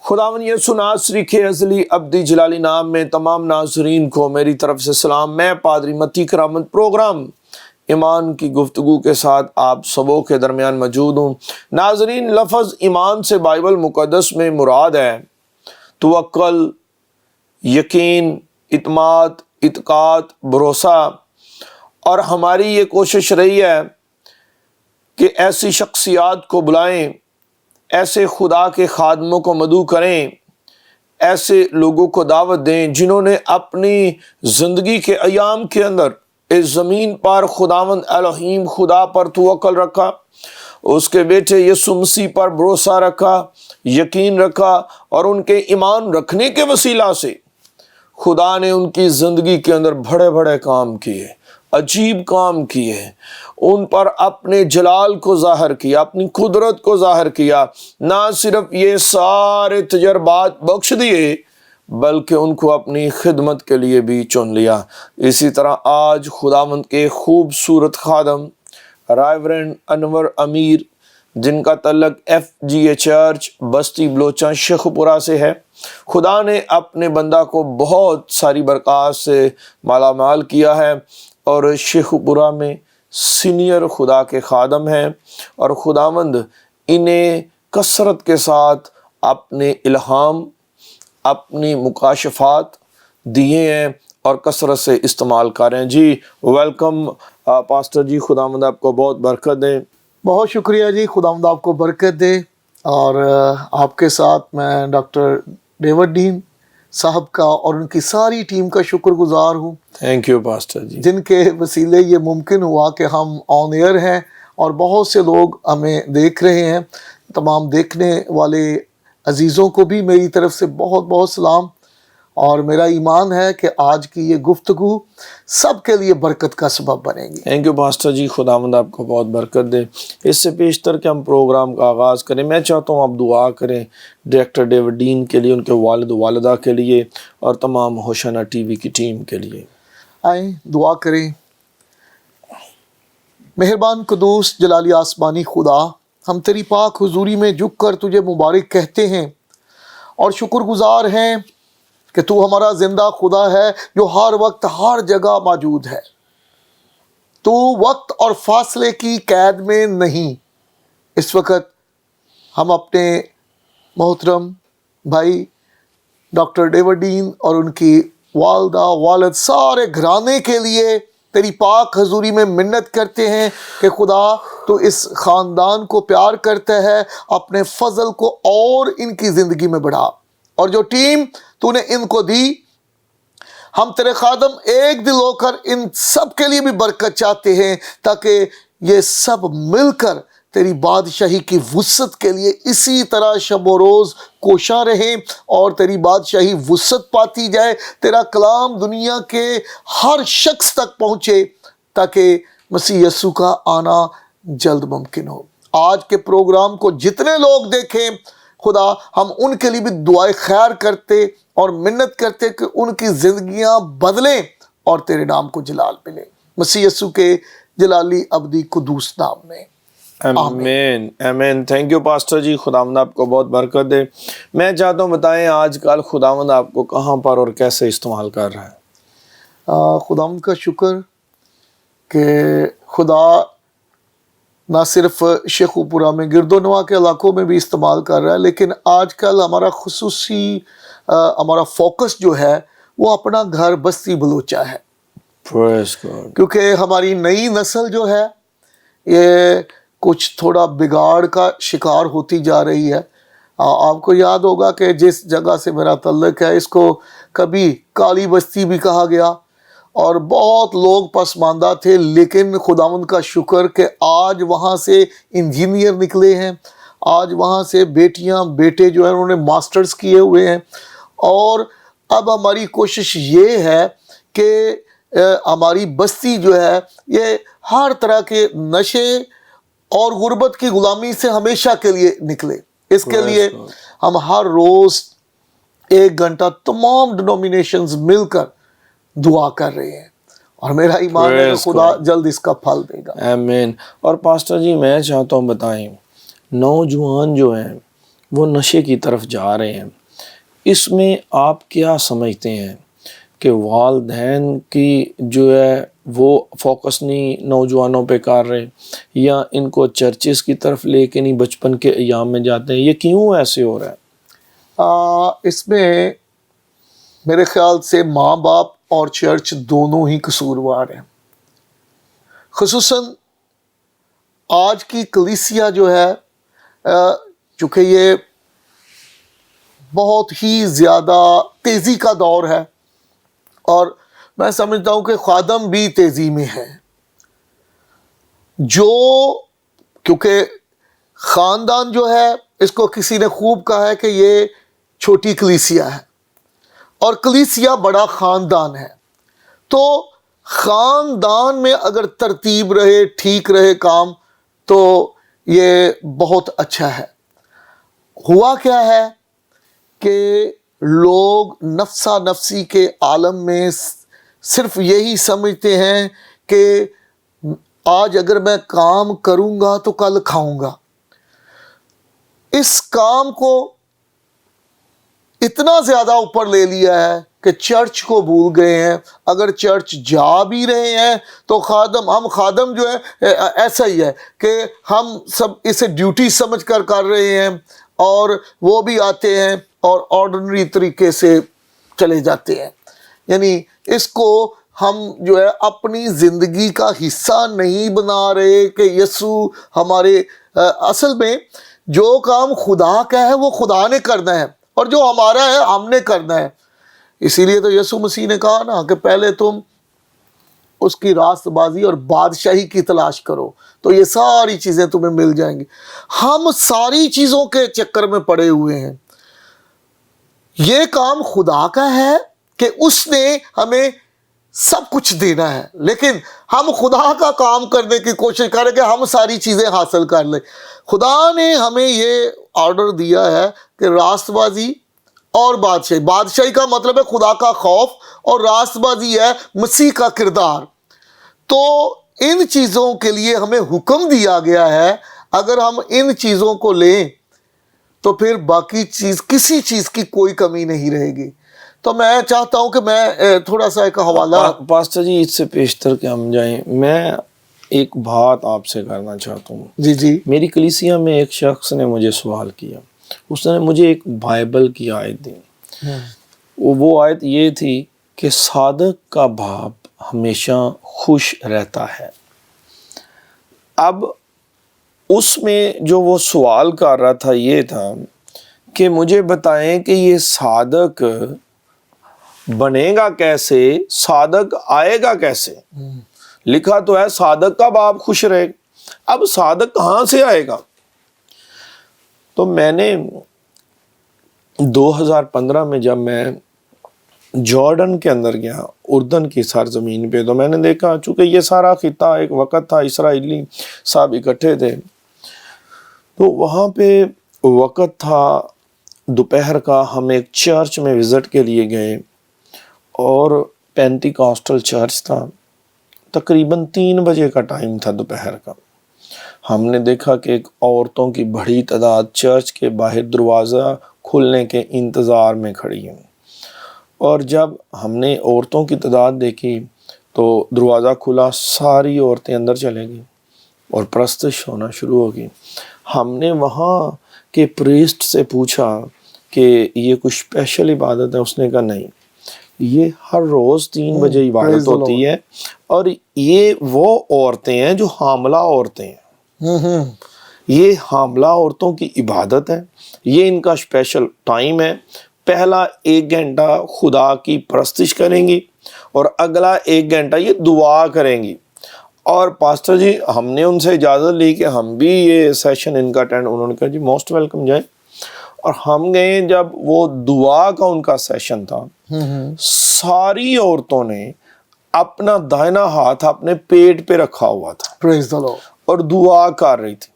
خداوند یسوع ناصری کے ازلی ابدی جلالی نام میں تمام ناظرین کو میری طرف سے سلام۔ میں پادری متی کرامت پروگرام ایمان کی گفتگو کے ساتھ آپ سبوں کے درمیان موجود ہوں۔ ناظرین، لفظ ایمان سے بائبل مقدس میں مراد ہے توکل، یقین، اعتماد، اعتقاد، بھروسہ، اور ہماری یہ کوشش رہی ہے کہ ایسی شخصیات کو بلائیں، ایسے خدا کے خادموں کو مدعو کریں، ایسے لوگوں کو دعوت دیں جنہوں نے اپنی زندگی کے ایام کے اندر اس زمین پر خداوند الہیم خدا پر توکل رکھا، اس کے بیٹے یسوع مسیح پر بھروسہ رکھا، یقین رکھا، اور ان کے ایمان رکھنے کے وسیلہ سے خدا نے ان کی زندگی کے اندر بڑے بڑے کام کیے، عجیب کام کیے، ان پر اپنے جلال کو ظاہر کیا، اپنی قدرت کو ظاہر کیا۔ نہ صرف یہ سارے تجربات بخش دیے بلکہ ان کو اپنی خدمت کے لیے بھی چن لیا۔ اسی طرح آج خداوند کے خوبصورت خادم ریورنڈ انور امیر، جن کا تعلق FGA چرچ بستی بلوچاں شیخو پورہ سے ہے، خدا نے اپنے بندہ کو بہت ساری برکات سے مالا مال کیا ہے، اور شیخو پورہ میں سینئر خدا کے خادم ہیں، اور خداوند انہیں کثرت کے ساتھ اپنے الہام، اپنی مکاشفات دیے ہیں اور کثرت سے استعمال کر رہے ہیں۔ جی ویلکم پاسٹر جی، خداوند آپ کو بہت برکت دے۔ بہت شکریہ جی، خداوند آپ کو برکت دے۔ اور آپ کے ساتھ میں ڈاکٹر ڈیوڈ ڈین صاحب کا اور ان کی ساری ٹیم کا شکر گزار ہوں۔ تھینک یو پاسٹر جی، جن کے وسیلے یہ ممکن ہوا کہ ہم آن ایئر ہیں اور بہت سے لوگ ہمیں دیکھ رہے ہیں۔ تمام دیکھنے والے عزیزوں کو بھی میری طرف سے بہت بہت سلام، اور میرا ایمان ہے کہ آج کی یہ گفتگو سب کے لیے برکت کا سبب بنے گی۔ تھینک یو پاسٹر جی، خداوند آپ کو بہت برکت دے۔ اس سے پیشتر کہ ہم پروگرام کا آغاز کریں، میں چاہتا ہوں آپ دعا کریں ڈائریکٹر ڈیوڈ ڈین کے لیے، ان کے والد و والدہ کے لیے، اور تمام ہوشانہ TV کی ٹیم کے لیے۔ آئیں دعا کریں۔ مہربان قدوس جلالی آسمانی خدا، ہم تیری پاک حضوری میں جھک کر تجھے مبارک کہتے ہیں اور شکر گزار ہیں کہ تو ہمارا زندہ خدا ہے جو ہر وقت ہر جگہ موجود ہے۔ تو وقت اور فاصلے کی قید میں نہیں۔ اس وقت ہم اپنے محترم بھائی ڈاکٹر ڈیوڈ ڈین اور ان کی والدہ والد سارے گھرانے کے لیے تیری پاک حضوری میں منت کرتے ہیں کہ خدا تو اس خاندان کو پیار کرتا ہے، اپنے فضل کو اور ان کی زندگی میں بڑھا، اور جو ٹیم تو نے ان کو دی، ہم تیرے خادم ایک دل ہو کر ان سب کے لیے بھی برکت چاہتے ہیں، تاکہ یہ سب مل کر تیری بادشاہی کی وسعت کے لیے اسی طرح شب و روز کوشاں رہیں، اور تیری بادشاہی وسعت پاتی جائے، تیرا کلام دنیا کے ہر شخص تک پہنچے، تاکہ مسیح یسوع کا آنا جلد ممکن ہو۔ آج کے پروگرام کو جتنے لوگ دیکھیں خدا، ہم ان کے لیے بھی دعائے خیر کرتے اور منت کرتے کہ ان کی زندگیاں بدلیں اور تیرے نام کو جلال ملے، مسیح یسوع کے جلالی ابدی قدوس نام میں، آمین آمین۔ تھینک یو پاسٹر جی، خداوند آپ کو بہت برکت دے۔ میں چاہتا ہوں بتائیں آج کل خداوند آپ کو کہاں پر اور کیسے استعمال کر رہا ہے؟ خداوند کا شکر کہ خدا نہ صرف شیخو پورہ میں گرد و نواح کے علاقوں میں بھی استعمال کر رہا ہے، لیکن آج کل ہمارا خصوصی ہمارا فوکس جو ہے وہ اپنا گھر بستی بلوچا ہے، Praise God۔ کیونکہ ہماری نئی نسل جو ہے یہ کچھ تھوڑا بگاڑ کا شکار ہوتی جا رہی ہے۔ آپ کو یاد ہوگا کہ جس جگہ سے میرا تعلق ہے اس کو کبھی کالی بستی بھی کہا گیا، اور بہت لوگ پسماندہ تھے، لیکن خداوند کا شکر کہ آج وہاں سے انجینئر نکلے ہیں، آج وہاں سے بیٹیاں بیٹے جو ہیں انہوں نے ماسٹرز کیے ہوئے ہیں، اور اب ہماری کوشش یہ ہے کہ ہماری بستی جو ہے یہ ہر طرح کے نشے اور غربت کی غلامی سے ہمیشہ کے لیے نکلے۔ اس کے لیے ہم ہر روز 1 گھنٹہ تمام ڈینومینیشنز مل کر دعا کر رہے ہیں، اور میرا ایمان ہے کہ خدا جلد اس کا پھل دے گا۔ آمین۔ اور پاسٹر جی میں چاہتا ہوں بتائیں، نوجوان جو ہیں وہ نشے کی طرف جا رہے ہیں، اس میں آپ کیا سمجھتے ہیں کہ والدین کی جو ہے وہ فوکس نہیں نوجوانوں پہ کر رہے، یا ان کو چرچز کی طرف لے کے نہیں بچپن کے ایام میں جاتے ہیں؟ یہ کیوں ایسے ہو رہا ہے؟ اس میں میرے خیال سے ماں باپ اور چرچ دونوں ہی قصوروار ہیں. خصوصاً آج کی کلیسیا جو ہے چونکہ یہ بہت ہی زیادہ تیزی کا دور ہے، اور میں سمجھتا ہوں کہ خادم بھی تیزی میں ہے، کیونکہ خاندان جو ہے اس کو کسی نے خوب کہا ہے کہ یہ چھوٹی کلیسیا ہے اور کلیسیا بڑا خاندان ہے. تو خاندان میں اگر ترتیب رہے، ٹھیک رہے کام، تو یہ بہت اچھا ہے. ہوا کیا ہے کہ لوگ نفسا نفسی کے عالم میں صرف یہی سمجھتے ہیں کہ آج اگر میں کام کروں گا تو کل کھاؤں گا. اس کام کو اتنا زیادہ اوپر لے لیا ہے کہ چرچ کو بھول گئے ہیں. اگر چرچ جا بھی رہے ہیں تو ہم خادم جو ہے ایسا ہی ہے کہ ہم سب اسے ڈیوٹی سمجھ کر رہے ہیں، اور وہ بھی آتے ہیں اور آرڈنری طریقے سے چلے جاتے ہیں. یعنی اس کو ہم جو ہے اپنی زندگی کا حصہ نہیں بنا رہے کہ یسوع ہمارے اصل میں جو کام خدا کا ہے وہ خدا نے کرنا ہے، اور جو ہمارا ہے ہم نے کرنا ہے. اسی لیے تو یسوع مسیح نے کہا نا کہ پہلے تم اس کی راست بازی اور بادشاہی کی تلاش کرو تو یہ ساری چیزیں تمہیں مل جائیں گی. ہم ساری چیزوں کے چکر میں پڑے ہوئے ہیں. یہ کام خدا کا ہے کہ اس نے ہمیں سب کچھ دینا ہے، لیکن ہم خدا کا کام کرنے کی کوشش کریں کہ ہم ساری چیزیں حاصل کر لیں. خدا نے ہمیں یہ آرڈر دیا ہے کہ راست بازی اور بادشاہی کا مطلب ہے خدا کا خوف، اور راست بازی ہے مسیح کا کردار. تو ان چیزوں کے لیے ہمیں حکم دیا گیا ہے. اگر ہم ان چیزوں کو لیں تو پھر باقی کسی چیز کی کوئی کمی نہیں رہے گی. تو میں چاہتا ہوں کہ میں تھوڑا سا ایک حوالہ پاسٹر جی اس سے پیشتر کہ ہم جائیں، میں ایک بات آپ سے کرنا چاہتا ہوں. جی میری کلیسیا میں ایک شخص نے مجھے سوال کیا. اس نے مجھے ایک بائبل کی آیت دی. وہ آیت یہ تھی کہ صادق کا باپ ہمیشہ خوش رہتا ہے. اب اس میں جو وہ سوال کر رہا تھا یہ تھا کہ مجھے بتائیں کہ یہ صادق بنے گا کیسے، صادق آئے گا کیسے؟ لکھا تو ہے صادق کا باپ خوش رہے گا. اب صادق کہاں سے آئے گا؟ تو میں نے 2015 میں جب میں جارڈن کے اندر گیا، اردن کی سرزمین پہ، تو میں نے دیکھا چونکہ یہ سارا خطہ ایک وقت تھا اسرائیلی سب اکٹھے تھے، تو وہاں پہ وقت تھا دوپہر کا. ہم ایک چرچ میں وزٹ کے لیے گئے اور پینٹیکاسٹل چرچ تھا. تقریباً 3 بجے کا ٹائم تھا دوپہر کا. ہم نے دیکھا کہ ایک عورتوں کی بڑی تعداد چرچ کے باہر دروازہ کھلنے کے انتظار میں کھڑی ہیں، اور جب ہم نے عورتوں کی تعداد دیکھی تو دروازہ کھلا، ساری عورتیں اندر چلے گئیں اور پرستش ہونا شروع ہو گئی. ہم نے وہاں کے پریسٹ سے پوچھا کہ یہ کچھ اسپیشل عبادت ہے؟ اس نے کہا نہیں، یہ ہر روز 3 بجے عبادت ہوتی ہے، اور یہ وہ عورتیں ہیں جو حاملہ عورتیں ہیں. یہ حاملہ عورتوں کی عبادت ہے، یہ ان کا اسپیشل ٹائم ہے. پہلا 1 گھنٹہ خدا کی پرستش کریں گی اور اگلا 1 گھنٹہ یہ دعا کریں گی. اور پاسٹر جی ہم نے ان سے اجازت لی کہ ہم بھی یہ سیشن ان کا اٹینڈ. انہوں نے کہا جی موسٹ ویلکم جائیں. اور ہم گئے. جب وہ دعا کا ان کا سیشن تھا، ساری عورتوں نے اپنا دائنا ہاتھ اپنے پیٹ پہ رکھا ہوا تھا پریز دی لارڈ اور دعا کر رہی تھی.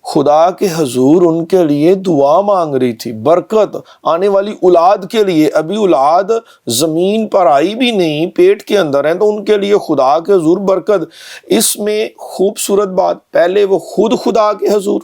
خدا کے حضور ان کے لیے دعا مانگ رہی تھی، برکت آنے والی اولاد کے لیے. ابھی اولاد زمین پر آئی بھی نہیں، پیٹ کے اندر ہیں، تو ان کے لیے خدا کے حضور برکت. اس میں خوبصورت بات، پہلے وہ خود خدا کے حضور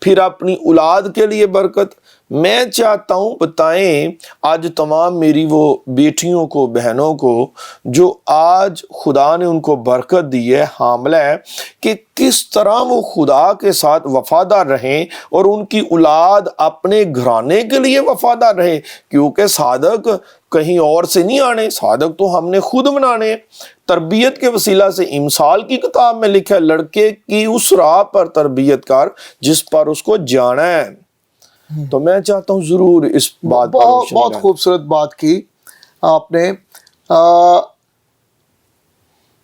پھر اپنی اولاد کے لیے برکت. میں چاہتا ہوں بتائیں آج تمام میری وہ بیٹیوں کو، بہنوں کو جو آج خدا نے ان کو برکت دی ہے، حاملہ ہے، کہ کس طرح وہ خدا کے ساتھ وفادار رہیں اور ان کی اولاد اپنے گھرانے کے لیے وفادار رہے، کیونکہ صادق کہیں اور سے نہیں آنے، صادق تو ہم نے خود بنانے. تربیت کے وسیلہ سے امثال کی کتاب میں لکھا ہے لڑکے کی اس راہ پر تربیت کر جس پر اس کو جانا ہے. تو میں چاہتا ہوں ضرور اس بات پر بہت خوبصورت بات کی آپ نے.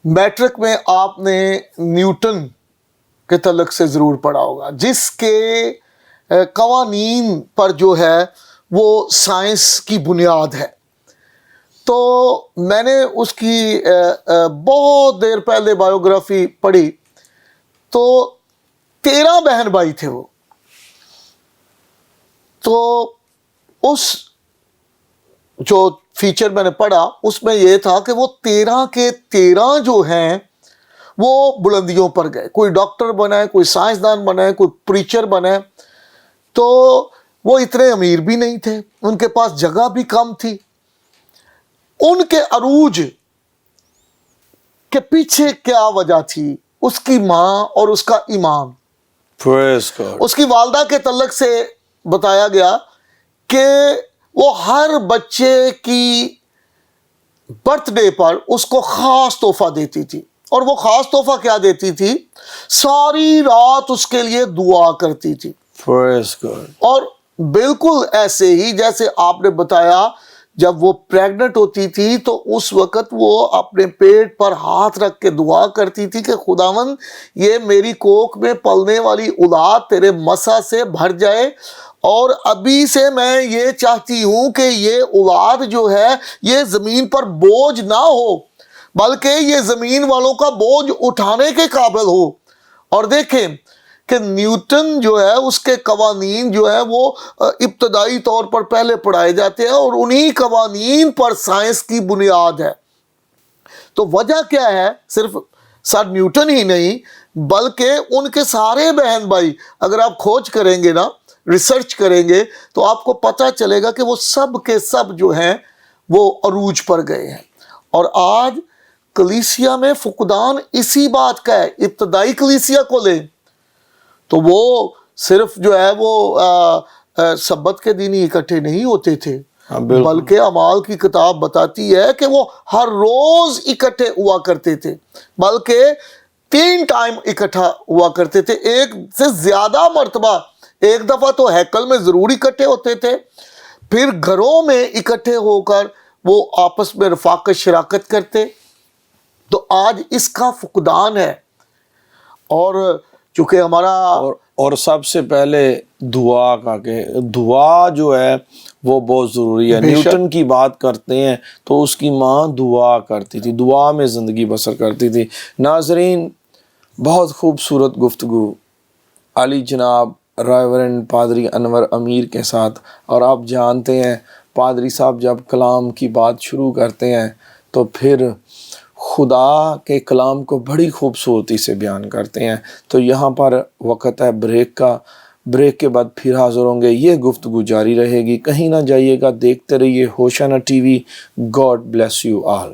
میٹرک میں آپ نے نیوٹن کے تعلق سے ضرور پڑھا ہوگا، جس کے قوانین پر جو ہے وہ سائنس کی بنیاد ہے. تو میں نے اس کی بہت دیر پہلے بایوگرافی پڑھی. تو 13 بہن بھائی تھے وہ. تو اس جو فیچر میں نے پڑھا اس میں یہ تھا کہ وہ 13 کے 13 جو ہیں وہ بلندیوں پر گئے. کوئی ڈاکٹر بنا ہے، کوئی سائنسدان بنا ہے، کوئی پریچر بنا ہے. تو وہ اتنے امیر بھی نہیں تھے، ان کے پاس جگہ بھی کم تھی. ان کے عروج کے پیچھے کیا وجہ تھی؟ اس کی ماں اور اس کا ایمان. اس کی والدہ کے تعلق سے بتایا گیا کہ وہ ہر بچے کی برتھ ڈے پر اس کو خاص تحفہ دیتی تھی. اور وہ خاص تحفہ کیا دیتی تھی؟ ساری رات اس کے لیے دعا کرتی تھی. اور بالکل ایسے ہی جیسے آپ نے بتایا، جب وہ پریگننٹ ہوتی تھی تو اس وقت وہ اپنے پیٹ پر ہاتھ رکھ کے دعا کرتی تھی کہ خداوند یہ میری کوکھ میں پلنے والی اولاد تیرے مسح سے بھر جائے، اور ابھی سے میں یہ چاہتی ہوں کہ یہ اولاد جو ہے یہ زمین پر بوجھ نہ ہو، بلکہ یہ زمین والوں کا بوجھ اٹھانے کے قابل ہو. اور دیکھیں کہ نیوٹن جو ہے اس کے قوانین جو ہے وہ ابتدائی طور پر پہلے پڑھائے جاتے ہیں، اور انہی قوانین پر سائنس کی بنیاد ہے. تو وجہ کیا ہے؟ صرف سر نیوٹن ہی نہیں بلکہ ان کے سارے بہن بھائی، اگر آپ کھوج کریں گے نا، ریسرچ کریں گے تو آپ کو پتہ چلے گا کہ وہ سب کے سب جو ہیں وہ عروج پر گئے ہیں. اور آج کلیسیا میں فقدان اسی بات کا ہے. ابتدائی کلیسیا کو لیں تو وہ صرف جو ہے وہ سبت کے دن ہی اکٹھے نہیں ہوتے تھے، بلکہ اعمال کی کتاب بتاتی ہے کہ وہ ہر روز اکٹھے ہوا کرتے تھے، بلکہ 3 ٹائم اکٹھا ہوا کرتے تھے، ایک سے زیادہ مرتبہ. ایک دفعہ تو ہیکل میں ضرور اکٹھے ہوتے تھے، پھر گھروں میں اکٹھے ہو کر وہ آپس میں رفاقت شراکت کرتے. تو آج اس کا فقدان ہے. اور چونکہ ہمارا اور سب سے پہلے دعا کا، کہ دعا جو ہے وہ بہت ضروری ہے. نیوٹن کی بات کرتے ہیں تو اس کی ماں دعا کرتی تھی، دعا میں زندگی بسر کرتی تھی. ناظرین، بہت خوبصورت گفتگو علی جناب ریورنڈ پادری انور امیر کے ساتھ. اور آپ جانتے ہیں پادری صاحب جب کلام کی بات شروع کرتے ہیں تو پھر خدا کے کلام کو بڑی خوبصورتی سے بیان کرتے ہیں. تو یہاں پر وقت ہے بریک کا. بریک کے بعد پھر حاضر ہوں گے. یہ گفتگو جاری رہے گی، کہیں نہ جائیے گا، دیکھتے رہیے ہوشانہ TV. God bless you all.